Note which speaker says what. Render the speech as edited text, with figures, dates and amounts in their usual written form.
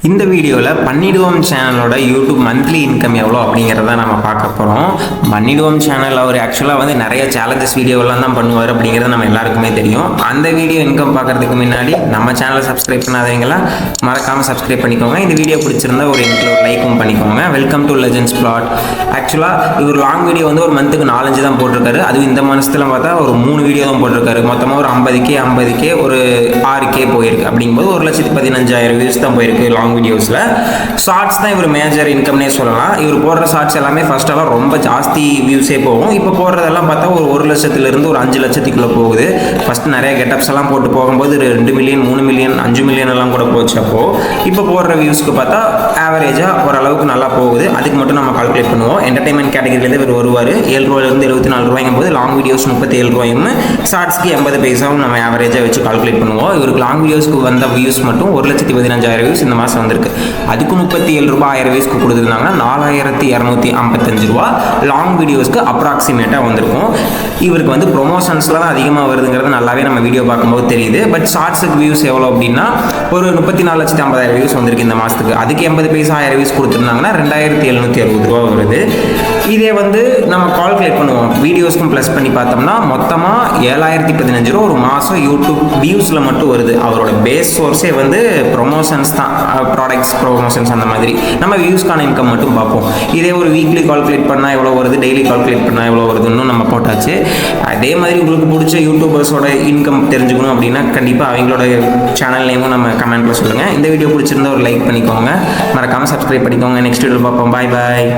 Speaker 1: இந்த வீடியோவில் பண்ணிடுவோம் சேனலோட யூடியூப் மந்த்லி இன்கம் எவ்வளோ அப்படிங்கிறத நம்ம பார்க்க போகிறோம். பண்ணிடுவோம் சேனல் அவர் ஆக்சுவலாக வந்து நிறைய சேலஞ்சஸ் வீடியோலாம் தான் பண்ணுவார் அப்படிங்கிறது நம்ம எல்லாருக்குமே தெரியும். அந்த வீடியோ இன்கம் பார்க்குறதுக்கு முன்னாடி நம்ம சேனலை சப்ஸ்கிரைப் பண்ணாதவங்களாம் மறக்காமல் சப்ஸ்கிரைப் பண்ணிக்கோங்க. இந்த வீடியோ பிடிச்சிருந்தா ஒரு லைக்கும் பண்ணிக்கோங்க. Welcome to legends flat. ஆக்சுவலாக இவர் லாங் வீடியோ வந்து ஒரு மந்த்துக்கு 4-5 தான் போட்டிருக்காரு. அதுவும் இந்த மாதத்தில் பார்த்தா ஒரு 3 வீடியோ தான் போட்டிருக்காரு. மொத்தமாக ஒரு 50K ஒரு 6K போயிருக்கு. அப்படிங்கும்போது 1,15,000 வியூஸ் தான் போயிருக்கு லாங் வீடியோஸில். ஷார்ட்ஸ் தான் இவர் மேஜர் இன்கம்னே சொல்லலாம். இவர் போடுற ஷார்ட்ஸ் எல்லாமே ஃபர்ஸ்டெல்லாம் ரொம்ப ஜாஸ்தி வியூஸே போகும். இப்போ போடுறதெல்லாம் பார்த்தா ஒரு 1 லட்சத்துலேருந்து ஒரு 5 லட்சத்துக்குள்ளே போகுது. ஃபஸ்ட்டு நிறைய கெட்டப்ஸ் எல்லாம் போட்டு போகும்போது 2 மில்லியன் 3 மில்லியன் 5 மில்லியன் எல்லாம் கூட போச்சப்போ இப்போ போடுற வியூஸ்க்கு பார்த்தா ஆவரேஜாக ஓரளவுக்கு நல்லா போகுது. அதுக்கு மட்டும் நம்ம கால்குலேட் பண்ணுவோம். என்டர்டைன்மெண்ட் கேட்டகரியிலேருந்து இவர் வருவார். 7 ரூபாயிலிருந்து 74 ரூபாய்ங்கும் போது லாங் வீடியோஸ் 37 ரூபாயும் ஷார்ட்ஸ்க்கு 80 பைசாவும் நம்ம ஆவரேஜாக வச்சு கால்குலேட் பண்ணுவோம். இவருக்கு லாங் வீடியோஸ்க்கு வந்த வியூஸ் மட்டும் 1,15,000 வியூஸ் இந்த மாதம் வந்திருக்கு. அதுக்கு 37 ரூபாய் 1000 வியூஸ்க்கு கொடுத்துருந்தாங்கன்னா 4,255 ரூபா லாங் வீடியோஸ்க்கு அப்ராக்சிமேட்டாக வந்திருக்கும். இவருக்கு வந்து ப்ரொமோஷன்ஸ்லாம் அதிகமாக வருதுங்கிறது நல்லாவே நம்ம வீடியோ பார்க்கும்போது தெரியுது. பட் ஷார்ட்ஸுக்கு வியூஸ் எவ்வளோ அப்படின்னா ஒரு 34,50,000 வியூஸ் வந்திருக்கு இந்த மாதத்துக்கு. அதுக்கு 80 பைசா 1000 வியூஸ் கொடுத்துருந்தாங்கன்னா 2,760 ரூபா வருது. இதே வந்து நம்ம கால்குலேட் பண்ணுவோம். வீடியோஸ்க்கும் ப்ளஸ் பண்ணி பார்த்தோம்னா மொத்தமாக 7,015 ரூபா ஒரு மாதம் யூடியூப் வியூஸில் மட்டும் வருது. அவரோட பேஸ் சோர்ஸே வந்து ப்ரொமோஷன்ஸ் தான், ப்ராடக்ட்ஸ் ப்ரொமோஷன்ஸ் அந்த மாதிரி. நம்ம வியூஸ்க்கான இன்கம் மட்டும் பார்ப்போம். இதே ஒரு வீக்லி கால்குலேட் பண்ணால் எவ்வளோ வருது, டெய்லி கால்குலேட் பண்ணால் எவ்வளோ வருதுன்னு நம்ம போட்டாச்சு. அதே மாதிரி உங்களுக்கு பிடிச்ச யூடியூபர்ஸோட இன்கம் தெரிஞ்சுக்கணும் அப்படின்னா கண்டிப்பாக அவங்களோட சேனல் நேமும் நம்ம கமெண்ட்டில் சொல்லுங்கள். இந்த வீடியோ பிடிச்சிருந்தா ஒரு லைக் பண்ணிக்கோங்க, மறக்காமல் சப்ஸ்கிரைப் பண்ணிக்கோங்க. நெக்ஸ்ட் வீடியோ பார்ப்போம். பாய் பாய்.